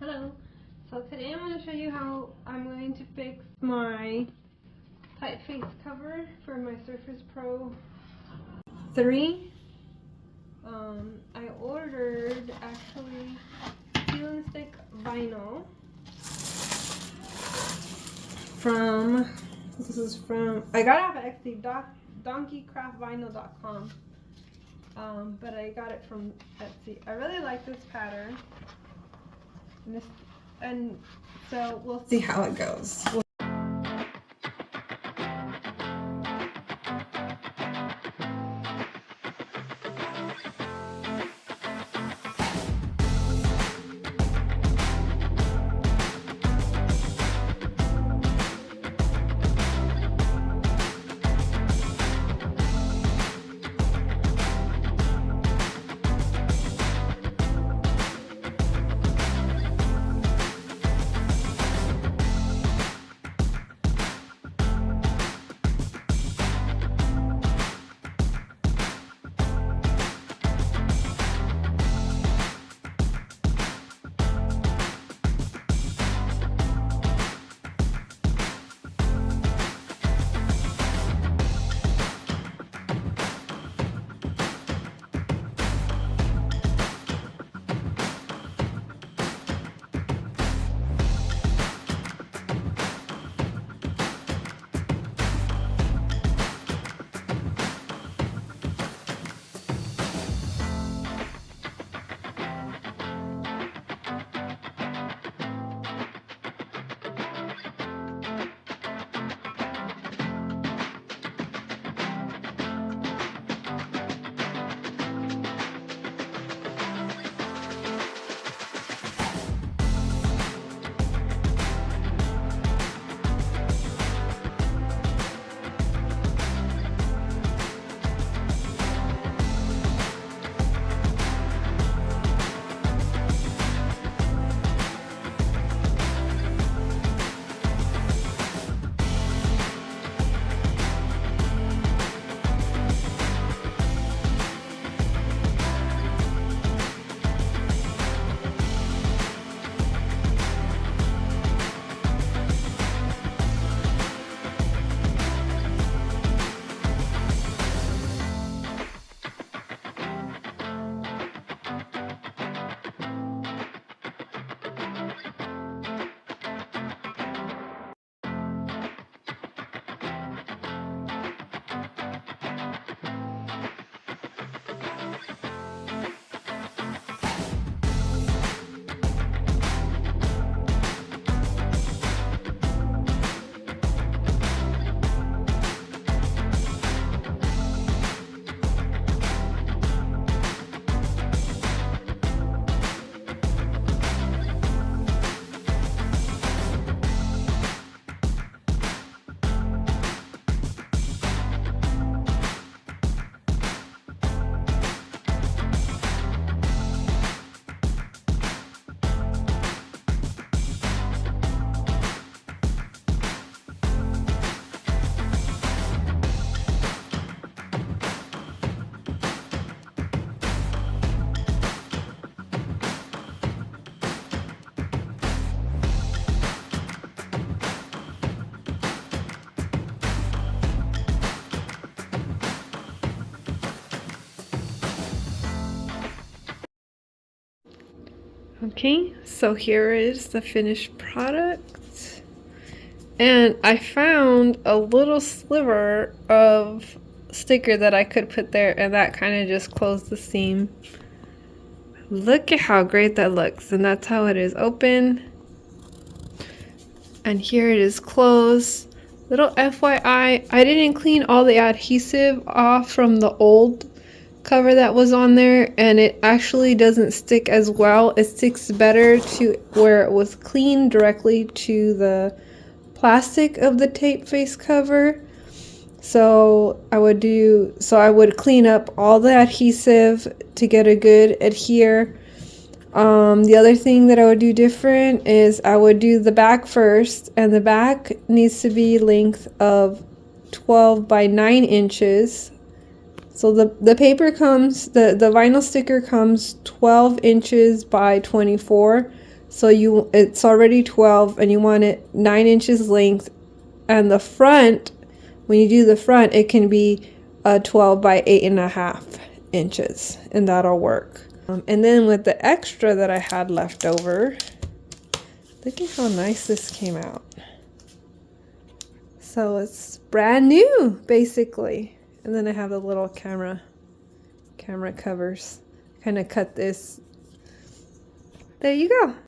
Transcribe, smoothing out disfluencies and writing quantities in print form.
Hello. So today I'm going to show you how I'm going to fix my typeface cover for my Surface Pro 3. I ordered actually peel and stick vinyl I got it off of Esty, donkeycraftvinyl.com. But I got it from Etsy. I really like this pattern. And so we'll see how it goes. Okay, so here is the finished product. And I found a little sliver of sticker that I could put there, and that kind of just closed the seam. Look at how great that looks, and that's how it is open. And here it is closed. Little FYI, I didn't clean all the adhesive off from the old cover that was on there, and it actually doesn't stick as well. It sticks better to where it was clean directly to the plastic of the tape face cover. So I would clean up all the adhesive to get a good adhere. The other thing that I would do different is I would do the back first, and the back needs to be length of 12 by 9 inches. So the paper comes, the vinyl sticker comes 12 inches by 24. So it's already 12 and you want it 9 inches length, and the front, when you do the front, it can be 12 by 8.5 inches, and that'll work. And then with the extra that I had left over, look at how nice this came out. So it's brand new, basically. And then I have the little camera covers. Kind of cut this. There you go.